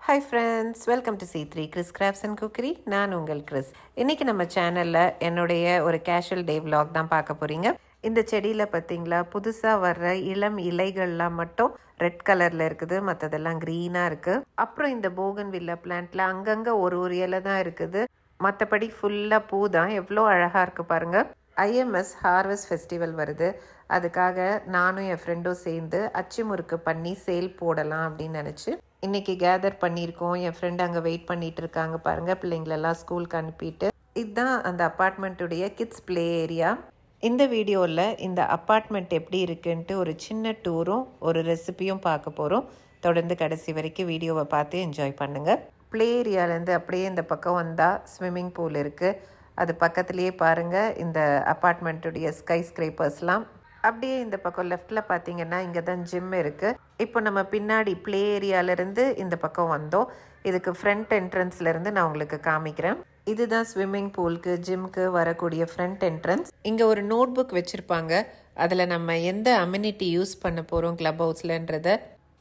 Hi friends, welcome to C3 Chris Crafts and Cookery. நான் உங்கள் Chris. இன்னைக்கு நம்ம சேனல்ல என்னுடைய ஒரு கேஷுவல் டே vlog தான் பார்க்க போறீங்க. இந்த செடியில பார்த்தீங்களா புதுசா வர்ற இளம் இலைகள்லாம் மட்டும் ரெட் கலர்ல இருக்குது, மற்றதெல்லாம் கிரீனா இருக்கு. அப்புறம் இந்த போகன்வில்லா பிளான்ட்ல அங்கங்க ஒரு ஒரு இலை தான் இருக்குது, மற்றபடி ஃபுல்லா பூ தான். எவ்வளோ அழகா இருக்கு பாருங்க. IMS ஹார்வெஸ்ட் ஃபெஸ்டிவல் வருது, அதுக்காக நானும் என் ஃப்ரெண்டும் சேர்ந்து அச்சு முறுக்கு பண்ணி சேல் போடலாம் அப்படின்னு நினச்சி இன்னைக்கு கேதர் பண்ணியிருக்கோம். என் ஃப்ரெண்டு அங்கே வெயிட் பண்ணிட்டு இருக்காங்க பாருங்க, பிள்ளைங்களெல்லாம் ஸ்கூலுக்கு அனுப்பிட்டு. இதுதான் அந்த அப்பார்ட்மெண்ட்டுடைய கிட்ஸ் ப்ளே ஏரியா. இந்த வீடியோவில் இந்த அப்பார்ட்மெண்ட் எப்படி இருக்குன்ட்டு ஒரு சின்ன டூரும் ஒரு ரெசிபியும் பார்க்க போகிறோம். தொடர்ந்து கடைசி வரைக்கும் வீடியோவை பார்த்து என்ஜாய் பண்ணுங்கள். ப்ளே ஏரியாலேருந்து அப்படியே இந்த பக்கம் வந்தால் ஸ்விம்மிங் பூல் இருக்குது, அது பக்கத்துலேயே பாருங்கள் இந்த அப்பார்ட்மெண்ட்டுடைய ஸ்கை ஸ்கிரேப்பர்ஸ்லாம். அப்படியே இந்த பக்கம் லெஃப்டில் பார்த்தீங்கன்னா இங்கே தான் ஜிம் இருக்குது. இப்போ நம்ம பின்னாடி ப்ளே ஏரியாவிலேருந்து இந்த பக்கம் வந்தோம். இதுக்கு ஃப்ரண்ட் என்ட்ரன்ஸ்லேருந்து நான் உங்களுக்கு காமிக்கிறேன். இதுதான் ஸ்விம்மிங் பூலுக்கு ஜிம்க்கு வரக்கூடிய ஃப்ரண்ட் என்ட்ரன்ஸ். இங்கே ஒரு நோட் புக் வச்சுருப்பாங்க, அதில் நம்ம எந்த அம்யூனிட்டி யூஸ் பண்ண போகிறோம் க்ளப் ஹவுஸ்லன்றதை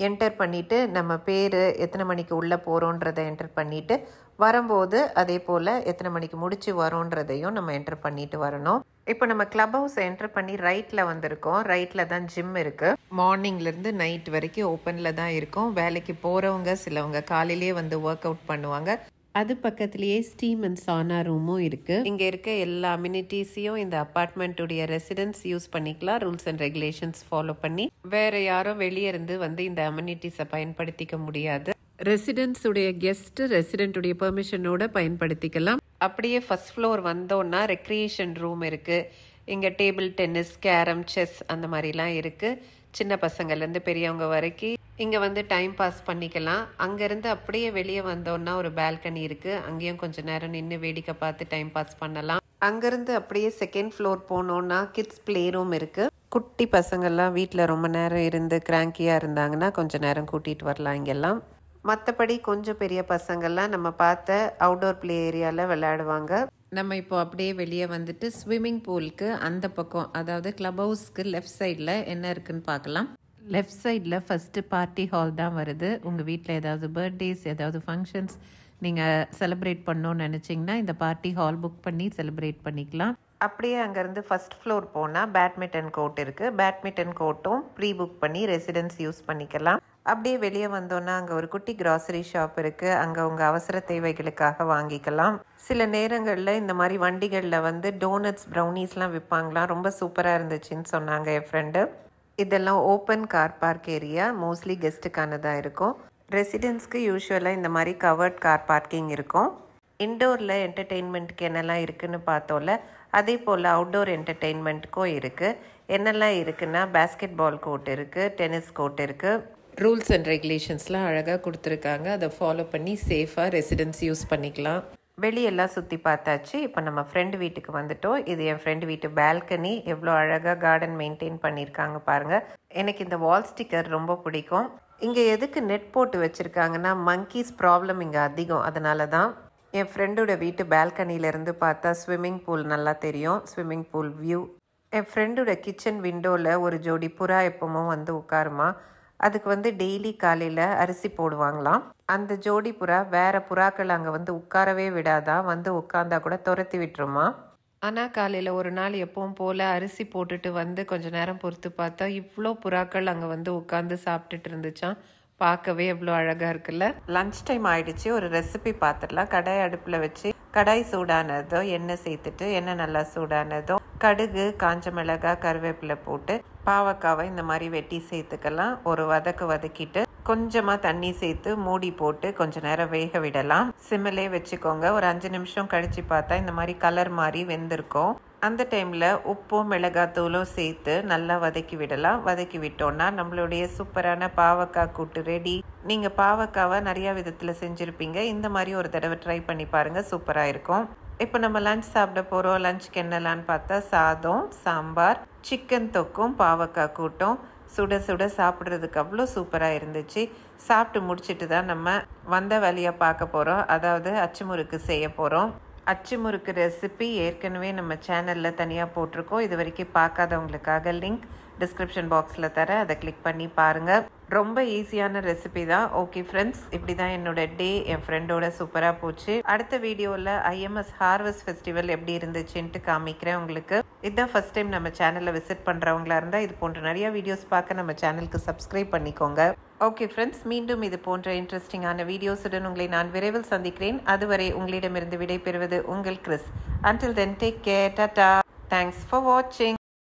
என்டர் பண்ணிவிட்டு நம்ம பேர் எத்தனை மணிக்கு உள்ளே போகிறோன்றதை என்டர் பண்ணிவிட்டு வரும்போது அதே போல் எத்தனை மணிக்கு முடிச்சு வரோன்றதையும் நம்ம என்டர் பண்ணிட்டு வரணும். இப்போ நம்ம கிளப் ஹவுஸ் என்டர் பண்ணி ரைட்டில் வந்திருக்கோம். ரைட்டில் தான் ஜிம் இருக்குது. மார்னிங்லேருந்து நைட் வரைக்கும் ஓப்பனில் தான் இருக்கும். வேலைக்கு போகிறவங்க சிலவங்க காலையிலேயே வந்து ஒர்க் அவுட் பண்ணுவாங்க. அது பக்கத்துலேயே ஸ்டீம் அண்ட் சானா ரூமும் இருக்குது. இங்கே இருக்க எல்லா அம்யூனிட்டிஸையும் இந்த அப்பார்ட்மெண்ட்டுடைய ரெசிடென்ட்ஸ் யூஸ் பண்ணிக்கலாம், ரூல்ஸ் அண்ட் ரெகுலேஷன்ஸ் ஃபாலோ பண்ணி. வேறு யாரும் வெளியே இருந்து வந்து இந்த அம்யூனிட்டிஸை பயன்படுத்திக்க முடியாது. ரெசிடென்ட்ஸுடைய கெஸ்ட்டு ரெசிடென்ட்டுடைய பெர்மிஷனோட பயன்படுத்திக்கலாம். அப்படியே ஃபர்ஸ்ட் ஃப்ளோர் வந்தோன்னா ரெக்ரியேஷன் ரூம் இருக்குது. இங்கே டேபிள் டென்னிஸ், கேரம், செஸ் அந்த மாதிரிலாம் இருக்குது. சின்ன பசங்கள்லேருந்து பெரியவங்க வரைக்கும் இங்கே வந்து டைம் பாஸ் பண்ணிக்கலாம். அங்கேருந்து அப்படியே வெளியே வந்தோன்னா ஒரு பால்கனி இருக்குது, அங்கேயும் கொஞ்சம் நேரம் நின்று வேடிக்கை பார்த்து டைம் பாஸ் பண்ணலாம். அங்கேருந்து அப்படியே செகண்ட் ஃப்ளோர் போனோன்னா கிட்ஸ் ப்ளே ரூம் இருக்குது. குட்டி பசங்கள்லாம் வீட்டில் ரொம்ப நேரம் இருந்து கிராங்கியாக இருந்தாங்கன்னா கொஞ்சம் நேரம் கூட்டிகிட்டு வரலாம் இங்கெல்லாம். மற்றபடி கொஞ்சம் பெரிய பசங்கள்லாம் நம்ம பார்த்த அவுடோர் ப்ளே ஏரியாவில் விளையாடுவாங்க. நம்ம இப்போ அப்படியே வெளியே வந்துட்டு ஸ்விம்மிங் பூலுக்கு அந்த பக்கம், அதாவது கிளப் ஹவுஸ்க்கு லெஃப்ட் சைடில் என்ன இருக்குன்னு பார்க்கலாம். லெஃப்ட் சைடில் ஃபஸ்ட்டு பார்ட்டி ஹால் தான் வருது. உங்கள் வீட்டில் ஏதாவது பர்த்டேஸ், ஏதாவது ஃபங்க்ஷன்ஸ் நீங்கள் செலிப்ரேட் பண்ணணும்னு நினச்சிங்கன்னா இந்த பார்ட்டி ஹால் புக் பண்ணி செலிப்ரேட் பண்ணிக்கலாம். அப்படியே அங்கேருந்து ஃபஸ்ட் ஃப்ளோர் போனால் பேட்மிண்டன் கோர்ட் இருக்குது. பேட்மிண்டன் கோர்ட்டும் ப்ரீ புக் பண்ணி ரெசிடென்ட்ஸ் யூஸ் பண்ணிக்கலாம். அப்படியே வெளியே வந்தோன்னா அங்கே ஒரு குட்டி கிராசரி ஷாப் இருக்குது, அங்கே உங்கள் அவசர தேவைகளுக்காக வாங்கிக்கலாம். சில நேரங்களில் இந்த மாதிரி வண்டிகளில் வந்து டோனட்ஸ், ப்ரௌனீஸ்லாம் விற்பாங்களாம். ரொம்ப சூப்பராக இருந்துச்சுன்னு சொன்னாங்க என் ஃப்ரெண்டு. இதெல்லாம் open car park area, mostly கெஸ்ட்டுக்கானதாக இருக்கும். ரெசிடென்ட்ஸ்க்கு யூஸ்வலாக இந்த மாதிரி கவர்ட் கார் பார்க்கிங் இருக்கும். இன்டோரில் என்டர்டெயின்மெண்ட்டுக்கு என்னெல்லாம் இருக்குதுன்னு பார்த்தோம்ல, அதே போல் அவுட்டோர் என்டர்டெயின்மெண்ட்டுக்கும் இருக்குது. என்னெல்லாம் இருக்குன்னா பேஸ்கெட் பால் கோர்ட் இருக்குது, டென்னிஸ் கோர்ட் இருக்குது. ரூல்ஸ் அண்ட் ரெகுலேஷன்ஸ்லாம் அழகாக கொடுத்துருக்காங்க, அதை ஃபாலோ பண்ணி சேஃபாக ரெசிடென்ட்ஸ் யூஸ் பண்ணிக்கலாம். வெளியெல்லாம் சுற்றி பார்த்தாச்சு. இப்போ நம்ம ஃப்ரெண்டு வீட்டுக்கு வந்துட்டோம். இது என் ஃப்ரெண்டு வீட்டு பால்கனி. எவ்வளோ அழகாக கார்டன் மெயின்டைன் பண்ணியிருக்காங்க பாருங்கள். எனக்கு இந்த வால் ஸ்டிக்கர் ரொம்ப பிடிக்கும். இங்கே எதுக்கு நெட் போட்டு வச்சுருக்காங்கன்னா மங்கீஸ் ப்ராப்ளம் இங்கே அதிகம், அதனால தான். என் ஃப்ரெண்டோட வீட்டு பால்கனியிலேருந்து பார்த்தா ஸ்விம்மிங் பூல் நல்லா தெரியும், ஸ்விம்மிங் பூல் வியூ. என் ஃப்ரெண்டோட கிச்சன் விண்டோவில் ஒரு ஜோடி புறா எப்பவும் வந்து உட்காருமா. அதுக்கு வந்து டெய்லி காலையில் அரிசி போடுவாங்களாம். அந்த ஜோடி புறா வேறு புறாக்கள் அங்கே வந்து உட்காரவே விடாதான், வந்து உட்காந்தா கூட துரத்தி விட்டுருமா. ஆனால் காலையில் ஒரு நாள் எப்பவும் போல் அரிசி போட்டுட்டு வந்து கொஞ்சம் நேரம் பொறுத்து பார்த்தா இவ்வளோ புறாக்கள் அங்கே வந்து உட்காந்து சாப்பிட்டுட்டு இருந்துச்சான். பார்க்கவே எவ்வளோ அழகாக இருக்குல்ல. லன்ச் டைம் ஆகிடுச்சு, ஒரு ரெசிபி பார்த்துடலாம். கடாய் அடுப்பில் வச்சு கடாய் சூடானதோ எண்ணெய் சேர்த்துட்டு எண்ணெய் நல்லா சூடானதும் கடுகு, காஞ்ச மிளகாய், கருவேப்பிலை போட்டு பாவக்காவை இந்த மாதிரி வெட்டி சேர்த்துக்கலாம். ஒரு வதக்கிட்டு கொஞ்சமாக தண்ணி சேர்த்து மூடி போட்டு கொஞ்ச நேரம் வேக விடலாம். சிம்மிலே வச்சுக்கோங்க. ஒரு 5 நிமிஷம் கழித்து பார்த்தா இந்த மாதிரி கலர் மாதிரி வெந்திருக்கும். அந்த டைமில் உப்பும் மிளகாத்தூளும் சேர்த்து நல்லா வதக்கி விடலாம். வதக்கி விட்டோன்னா நம்மளுடைய சூப்பரான பாவக்காய் கூட்டு ரெடி. நீங்கள் பாவக்காவை நிறையா விதத்தில் செஞ்சுருப்பீங்க, இந்த மாதிரி ஒரு தடவை ட்ரை பண்ணி பாருங்கள், சூப்பராக இருக்கும். இப்போ நம்ம லஞ்ச் சாப்பிட போகிறோம். லஞ்சுக்கு என்னலான்னு பார்த்தா சாதம், சாம்பார், சிக்கன் தொக்கும், பாவக்காய் கூட்டும். சுட சுட சாப்பிட்றதுக்கு அவ்வளோ சூப்பராக இருந்துச்சு. சாப்பிட்டு முடிச்சுட்டு தான் நம்ம வந்த வேலையாக பார்க்க போகிறோம், அதாவது அச்சு முறுக்கு செய்ய போகிறோம். அச்சு முறுக்கு ரெசிபி ஏற்கனவே நம்ம சேனலில் தனியாக போட்டிருக்கோம். இது வரைக்கும் பார்க்காதவங்களுக்காக லிங்க் டிஸ்கிரிப்ஷன் பாக்ஸில் தரேன், அதை கிளிக் பண்ணி பாருங்கள். ரொம்ப ஈஸியான ரெசிபி தான். ஓகே ஃப்ரெண்ட்ஸ், இப்படி தான் என்னோட டே என் ஃப்ரெண்டோட சூப்பராக போச்சு. அடுத்த வீடியோவில் ஐஎம்எஸ் ஹார்வெஸ்ட் ஃபெஸ்டிவல் எப்படி இருந்துச்சுன்ட்டு காமிக்கிறேன் உங்களுக்கு. இதுதான் ஃபர்ஸ்ட் டைம் நம்ம சேனலில் விசிட் பண்ணுறவங்களா இருந்தால் இது போன்ற நிறைய வீடியோஸ் பார்க்க நம்ம சேனலுக்கு சப்ஸ்கிரைப் பண்ணிக்கோங்க. ஓகே ஃப்ரெண்ட்ஸ், மீண்டும் இது போன்ற இன்ட்ரெஸ்டிங்கான வீடியோஸுடன் உங்களை நான் விரைவில் சந்திக்கிறேன். அதுவரை உங்களிடமிருந்து விடை பெறுவது உங்கள் Chris. Until then, take care. Tata. Thanks for watching.